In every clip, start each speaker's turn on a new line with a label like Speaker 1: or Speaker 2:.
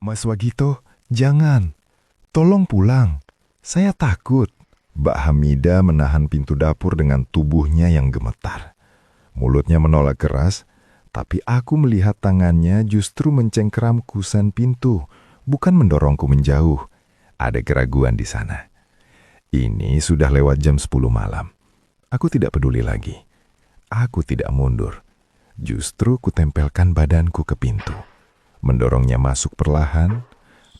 Speaker 1: Mas Wagito, jangan. Tolong pulang. Saya takut. Mbak Hamidah menahan pintu dapur dengan tubuhnya yang gemetar. Mulutnya menolak keras, tapi aku melihat tangannya justru mencengkeram kusen pintu, bukan mendorongku menjauh. Ada keraguan di sana. Ini sudah lewat jam 10 malam. Aku tidak peduli lagi. Aku tidak mundur. Justru kutempelkan badanku ke pintu. Mendorongnya masuk perlahan,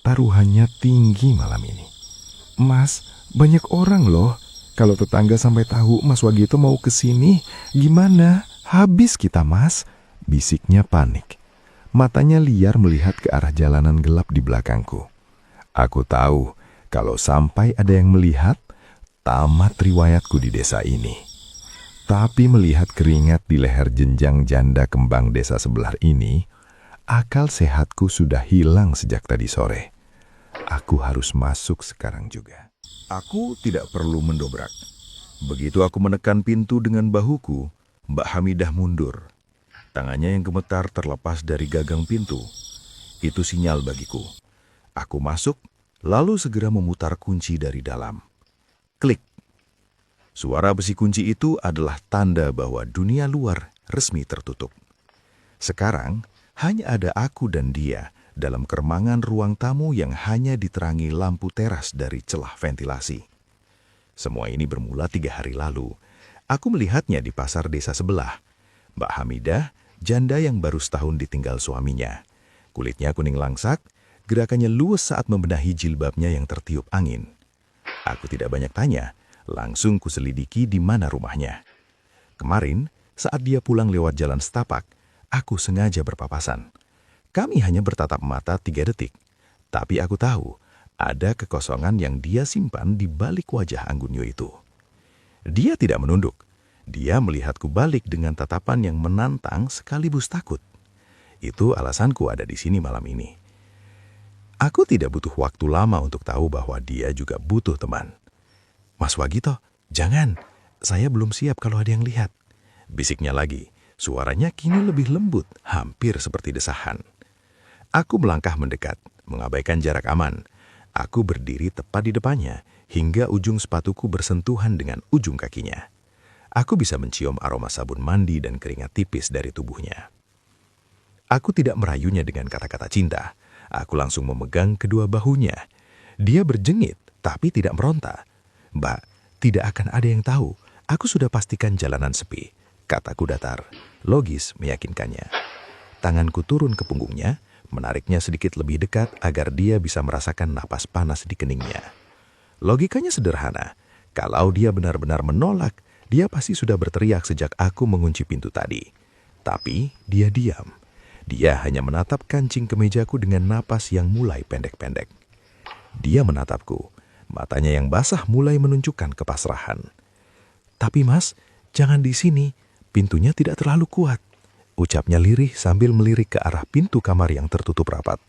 Speaker 1: taruhannya tinggi malam ini. Mas, banyak orang loh. Kalau tetangga sampai tahu Mas Wagito mau ke sini, gimana? Habis kita, Mas. Bisiknya panik. Matanya liar melihat ke arah jalanan gelap di belakangku. Aku tahu, kalau sampai ada yang melihat, tamat riwayatku di desa ini. Tapi melihat keringat di leher jenjang janda kembang desa sebelah ini, akal sehatku sudah hilang sejak tadi sore. Aku harus masuk sekarang juga. Aku tidak perlu mendobrak. Begitu aku menekan pintu dengan bahuku, Mbak Hamidah mundur. Tangannya yang gemetar terlepas dari gagang pintu. Itu sinyal bagiku. Aku masuk, lalu segera memutar kunci dari dalam. Klik. Suara besi kunci itu adalah tanda bahwa dunia luar resmi tertutup. Sekarang, hanya ada aku dan dia dalam keremangan ruang tamu yang hanya diterangi lampu teras dari celah ventilasi. Semua ini bermula 3 hari lalu. Aku melihatnya di pasar desa sebelah. Mbak Hamidah, janda yang baru setahun ditinggal suaminya. Kulitnya kuning langsak, gerakannya luwes saat membenahi jilbabnya yang tertiup angin. Aku tidak banyak tanya, langsung kuselidiki di mana rumahnya. Kemarin, saat dia pulang lewat jalan setapak, aku sengaja berpapasan. Kami hanya bertatap mata 3 detik, tapi aku tahu ada kekosongan yang dia simpan di balik wajah Anggunyo itu. Dia tidak menunduk. Dia melihatku balik dengan tatapan yang menantang sekaligus takut. Itu alasanku ada di sini malam ini. Aku tidak butuh waktu lama untuk tahu bahwa dia juga butuh teman. Mas Wagito, jangan. Saya belum siap kalau ada yang lihat. Bisiknya lagi. Suaranya kini lebih lembut, hampir seperti desahan. Aku melangkah mendekat, mengabaikan jarak aman. Aku berdiri tepat di depannya, hingga ujung sepatuku bersentuhan dengan ujung kakinya. Aku bisa mencium aroma sabun mandi dan keringat tipis dari tubuhnya. Aku tidak merayunya dengan kata-kata cinta. Aku langsung memegang kedua bahunya. Dia berjengit, tapi tidak meronta. Mbak, tidak akan ada yang tahu. Aku sudah pastikan jalanan sepi, kataku datar. Logis meyakinkannya. Tanganku turun ke punggungnya, menariknya sedikit lebih dekat agar dia bisa merasakan napas panas di keningnya. Logikanya sederhana. Kalau dia benar-benar menolak, dia pasti sudah berteriak sejak aku mengunci pintu tadi. Tapi dia diam. Dia hanya menatap kancing kemejaku dengan napas yang mulai pendek-pendek. Dia menatapku. Matanya yang basah mulai menunjukkan kepasrahan. Tapi Mas, jangan di sini. Pintunya tidak terlalu kuat. Ucapnya lirih sambil melirik ke arah pintu kamar yang tertutup rapat.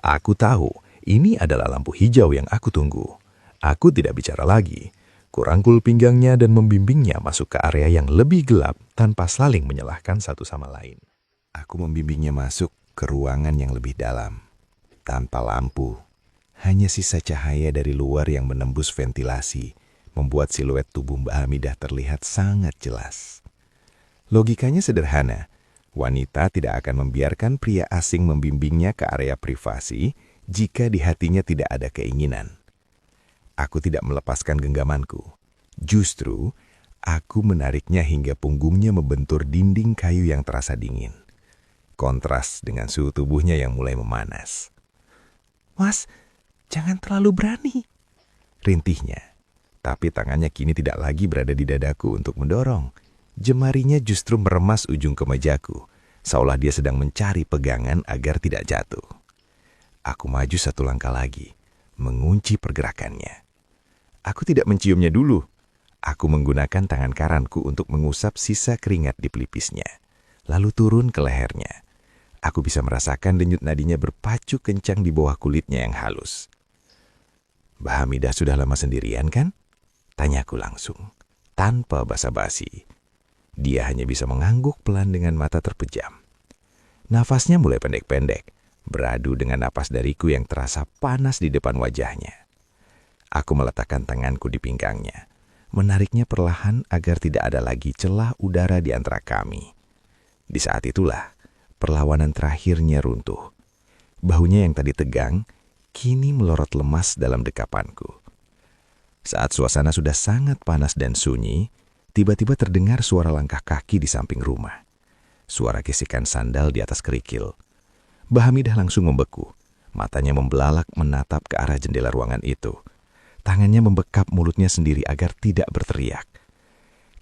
Speaker 1: Aku tahu, ini adalah lampu hijau yang aku tunggu. Aku tidak bicara lagi. Kurangkul pinggangnya dan membimbingnya masuk ke area yang lebih gelap tanpa saling menyalahkan satu sama lain. Aku membimbingnya masuk ke ruangan yang lebih dalam. Tanpa lampu, hanya sisa cahaya dari luar yang menembus ventilasi, membuat siluet tubuh Mbak Hamidah terlihat sangat jelas. Logikanya sederhana. Wanita tidak akan membiarkan pria asing membimbingnya ke area privasi jika di hatinya tidak ada keinginan. Aku tidak melepaskan genggamanku. Justru, aku menariknya hingga punggungnya membentur dinding kayu yang terasa dingin. Kontras dengan suhu tubuhnya yang mulai memanas. Mas, jangan terlalu berani, rintihnya. Tapi tangannya kini tidak lagi berada di dadaku untuk mendorong. Jemarinya justru meremas ujung kemejaku, seolah dia sedang mencari pegangan agar tidak jatuh. Aku maju 1 langkah lagi, mengunci pergerakannya. Aku tidak menciumnya dulu. Aku menggunakan tangan kananku untuk mengusap sisa keringat di pelipisnya, lalu turun ke lehernya. Aku bisa merasakan denyut nadinya berpacu kencang di bawah kulitnya yang halus. Mbak Hamidah sudah lama sendirian kan? Tanyaku langsung, tanpa basa-basi. Dia hanya bisa mengangguk pelan dengan mata terpejam. Nafasnya mulai pendek-pendek,
Speaker 2: beradu dengan napas dariku yang terasa panas di depan wajahnya. Aku meletakkan tanganku di pinggangnya, menariknya perlahan agar tidak ada lagi celah udara di antara kami. Di saat itulah perlawanan terakhirnya runtuh. Bahunya yang tadi tegang, kini melorot lemas dalam dekapanku. Saat suasana sudah sangat panas dan sunyi, tiba-tiba terdengar suara langkah kaki di samping rumah. Suara gesekan sandal di atas kerikil. Mbah Hamidah langsung membeku. Matanya membelalak menatap ke arah jendela ruangan itu. Tangannya membekap mulutnya sendiri agar tidak berteriak.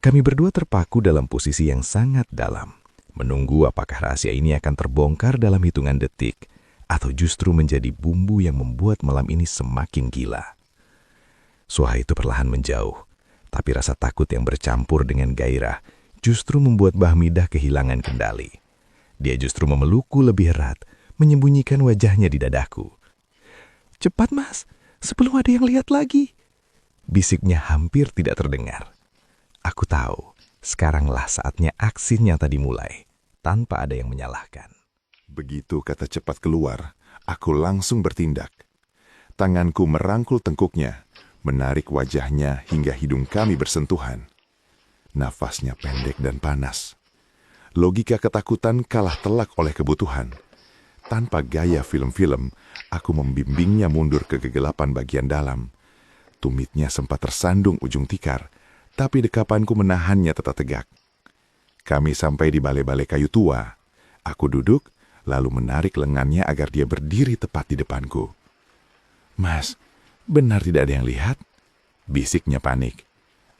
Speaker 2: Kami berdua terpaku dalam posisi yang sangat dalam, menunggu apakah rahasia ini akan terbongkar dalam hitungan detik, atau justru menjadi bumbu yang membuat malam ini semakin gila. Suara itu perlahan menjauh, tapi rasa takut yang bercampur dengan gairah justru membuat Mbah Hamidah kehilangan kendali. Dia justru memelukku lebih erat, menyembunyikan wajahnya di dadaku. "Cepat, Mas, sebelum ada yang lihat lagi," bisiknya hampir tidak terdengar. Aku tahu, sekaranglah saatnya aksi nyata dimulai, tanpa ada yang menyalahkan.
Speaker 1: Begitu kata cepat keluar, aku langsung bertindak. Tanganku merangkul tengkuknya, menarik wajahnya hingga hidung kami bersentuhan. Nafasnya pendek dan panas. Logika ketakutan kalah telak oleh kebutuhan. Tanpa gaya film-film, aku membimbingnya mundur ke kegelapan bagian dalam. Tumitnya sempat tersandung ujung tikar, tapi dekapanku menahannya tetap tegak. Kami sampai di balai-balai kayu tua. Aku duduk, lalu menarik lengannya agar dia berdiri tepat di depanku. "Mas, benar tidak ada yang lihat?" bisiknya panik.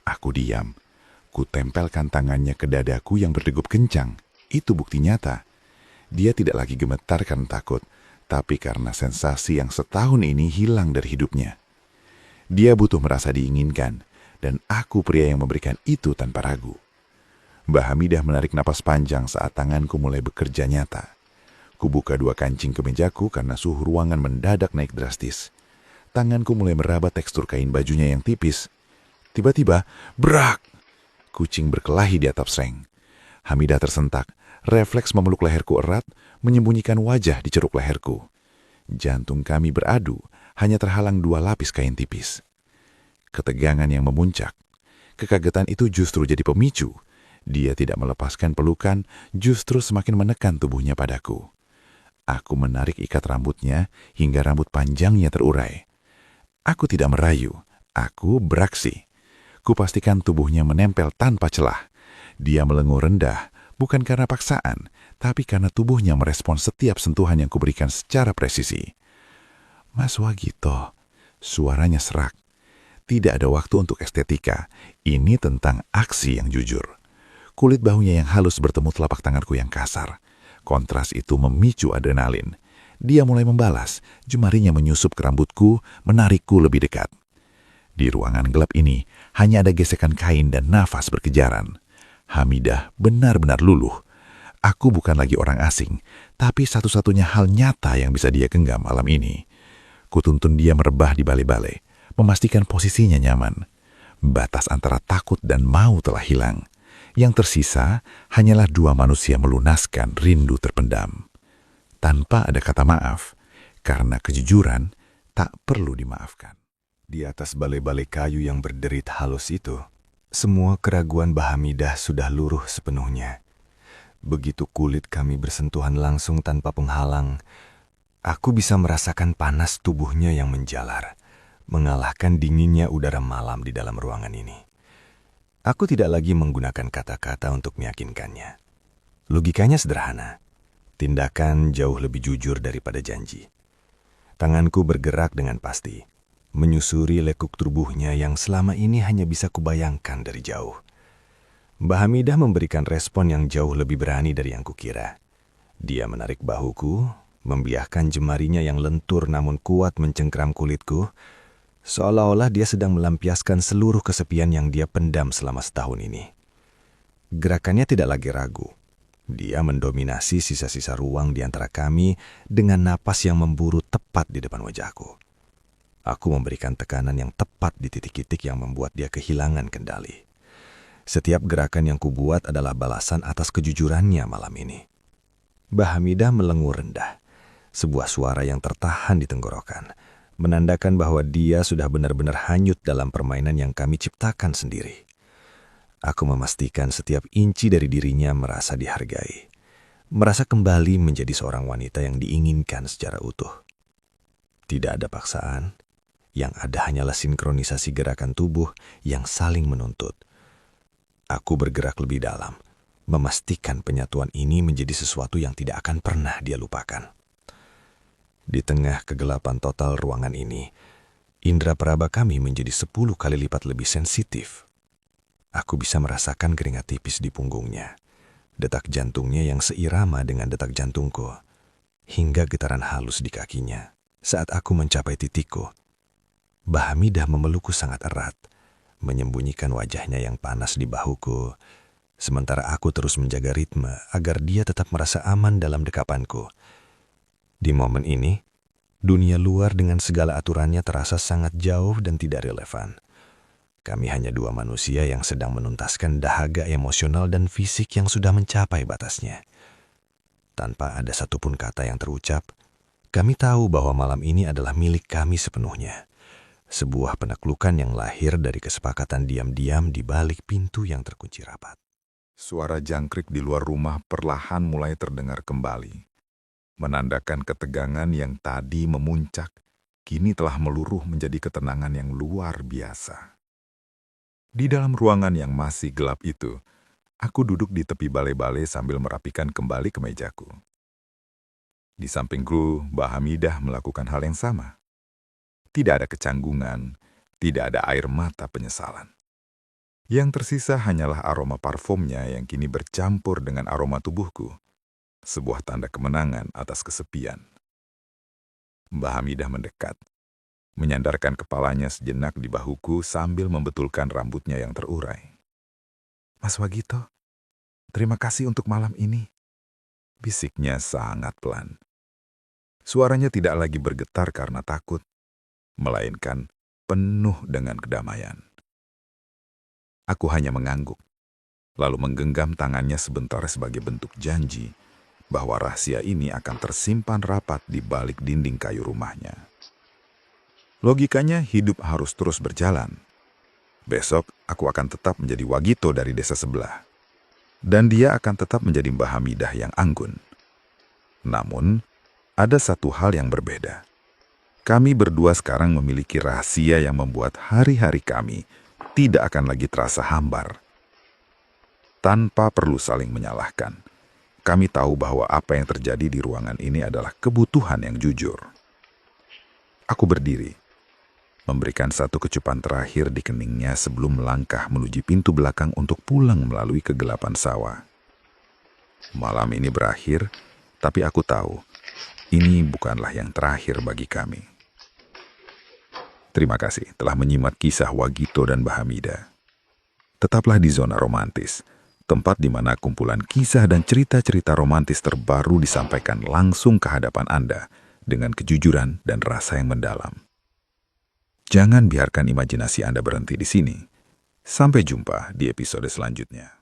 Speaker 1: Aku diam. Ku tempelkan tangannya ke dadaku yang berdegup kencang. Itu bukti nyata. Dia tidak lagi gemetar karena takut, tapi karena sensasi yang setahun ini hilang dari hidupnya. Dia butuh merasa diinginkan, dan aku pria yang memberikan itu tanpa ragu. Mbah Hamidah menarik napas panjang saat tanganku mulai bekerja nyata. Kubuka dua kancing kemejaku karena suhu ruangan mendadak naik drastis. Tanganku mulai meraba tekstur kain bajunya yang tipis. Tiba-tiba, brak! Kucing berkelahi di atap seng. Hamidah tersentak, refleks memeluk leherku erat, menyembunyikan wajah di ceruk leherku. Jantung kami beradu, hanya terhalang dua lapis kain tipis. Ketegangan yang memuncak. Kekagetan itu justru jadi pemicu. Dia tidak melepaskan pelukan, justru semakin menekan tubuhnya padaku. Aku menarik ikat rambutnya hingga rambut panjangnya terurai. Aku tidak merayu, aku beraksi. Kupastikan tubuhnya menempel tanpa celah. Dia melenguh rendah, bukan karena paksaan, tapi karena tubuhnya merespon setiap sentuhan yang kuberikan secara presisi. "Mas Wagito," suaranya serak. Tidak ada waktu untuk estetika, ini tentang aksi yang jujur. Kulit bahunya yang halus bertemu telapak tanganku yang kasar. Kontras itu memicu adrenalin. Dia mulai membalas, jemarinya menyusup ke rambutku, menarikku lebih dekat. Di ruangan gelap ini, hanya ada gesekan kain dan nafas berkejaran. Hamidah benar-benar luluh. Aku bukan lagi orang asing, tapi satu-satunya hal nyata yang bisa dia genggam malam ini. Kutuntun dia merebah di balai-balai, memastikan posisinya nyaman. Batas antara takut dan mau telah hilang. Yang tersisa hanyalah dua manusia melunaskan rindu terpendam. Tanpa ada kata maaf, karena kejujuran tak perlu dimaafkan. Di atas balai-balai kayu yang berderit halus itu, semua keraguan Mbah Hamidah sudah luruh sepenuhnya. Begitu kulit kami bersentuhan langsung tanpa penghalang, aku bisa merasakan panas tubuhnya yang menjalar, mengalahkan dinginnya udara malam di dalam ruangan ini. Aku tidak lagi menggunakan kata-kata untuk meyakinkannya. Logikanya sederhana. Tindakan jauh lebih jujur daripada janji. Tanganku bergerak dengan pasti, menyusuri lekuk tubuhnya yang selama ini hanya bisa kubayangkan dari jauh. Mbah Hamidah memberikan respon yang jauh lebih berani dari yang kukira. Dia menarik bahuku, membiahkan jemarinya yang lentur namun kuat mencengkram kulitku, seolah-olah dia sedang melampiaskan seluruh kesepian yang dia pendam selama setahun ini. Gerakannya tidak lagi ragu. Dia mendominasi sisa-sisa ruang di antara kami dengan napas yang memburu tepat di depan wajahku. Aku memberikan tekanan yang tepat di titik-titik yang membuat dia kehilangan kendali. Setiap gerakan yang kubuat adalah balasan atas kejujurannya malam ini. Mbah Hamidah melenguh rendah,
Speaker 2: Sebuah suara yang tertahan di tenggorokan, menandakan bahwa dia sudah benar-benar hanyut dalam permainan yang kami ciptakan sendiri. Aku memastikan setiap inci dari dirinya merasa dihargai, merasa kembali menjadi seorang wanita yang diinginkan secara utuh. Tidak ada paksaan, yang ada hanyalah sinkronisasi gerakan tubuh yang saling menuntut. Aku bergerak lebih dalam, memastikan penyatuan ini menjadi sesuatu yang tidak akan pernah dia lupakan. Di tengah kegelapan total ruangan ini, indera peraba kami menjadi 10 kali lipat lebih sensitif. Aku bisa merasakan keringat tipis di punggungnya, detak jantungnya yang seirama dengan detak jantungku, hingga getaran halus di kakinya. Saat aku mencapai titikku, Mbah Hamidah memelukku sangat erat, menyembunyikan wajahnya yang panas di bahuku, sementara aku terus menjaga ritme agar dia tetap merasa aman dalam dekapanku. Di momen ini, dunia luar dengan segala aturannya terasa sangat jauh dan tidak relevan. Kami hanya dua manusia yang sedang menuntaskan dahaga emosional dan fisik yang sudah mencapai batasnya. Tanpa ada satupun kata yang terucap, kami tahu bahwa malam ini adalah milik kami sepenuhnya. Sebuah penaklukan yang lahir dari kesepakatan diam-diam di balik pintu yang terkunci rapat.
Speaker 1: Suara jangkrik di luar rumah perlahan mulai terdengar kembali, menandakan ketegangan yang tadi memuncak, kini telah meluruh menjadi ketenangan yang luar biasa. Di dalam ruangan yang masih gelap itu, aku duduk di tepi balai-balai sambil merapikan kembali kemejaku. Di sampingku, Mbah Hamidah melakukan hal yang sama. Tidak ada kecanggungan, tidak ada air mata penyesalan. Yang tersisa hanyalah aroma parfumnya yang kini bercampur dengan aroma tubuhku. Sebuah tanda kemenangan atas kesepian. Mbah Hamidah mendekat, menyandarkan kepalanya sejenak di bahuku sambil membetulkan rambutnya yang terurai. "Mas Wagito, terima kasih untuk malam ini," bisiknya sangat pelan. Suaranya tidak lagi bergetar karena takut, melainkan penuh dengan kedamaian. Aku hanya mengangguk, lalu menggenggam tangannya sebentar sebagai bentuk janji bahwa rahasia ini akan tersimpan rapat di balik dinding kayu rumahnya. Logikanya hidup harus terus berjalan. Besok aku akan tetap menjadi Wagito dari desa sebelah. Dan dia akan tetap menjadi Mbah Hamidah yang anggun. Namun, ada satu hal yang berbeda. Kami berdua sekarang memiliki rahasia yang membuat hari-hari kami tidak akan lagi terasa hambar. Tanpa perlu saling menyalahkan, kami tahu bahwa apa yang terjadi di ruangan ini adalah kebutuhan yang jujur. Aku berdiri, memberikan satu kecupan terakhir di keningnya sebelum melangkah menuju pintu belakang untuk pulang melalui kegelapan sawah. Malam ini berakhir, tapi aku tahu ini bukanlah yang terakhir bagi kami. Terima kasih telah menyimak kisah Wagito dan Mbah Hamidah. Tetaplah di zona romantis, tempat di mana kumpulan kisah dan cerita-cerita romantis terbaru disampaikan langsung ke hadapan Anda dengan kejujuran dan rasa yang mendalam. Jangan biarkan imajinasi Anda berhenti di sini. Sampai jumpa di episode selanjutnya.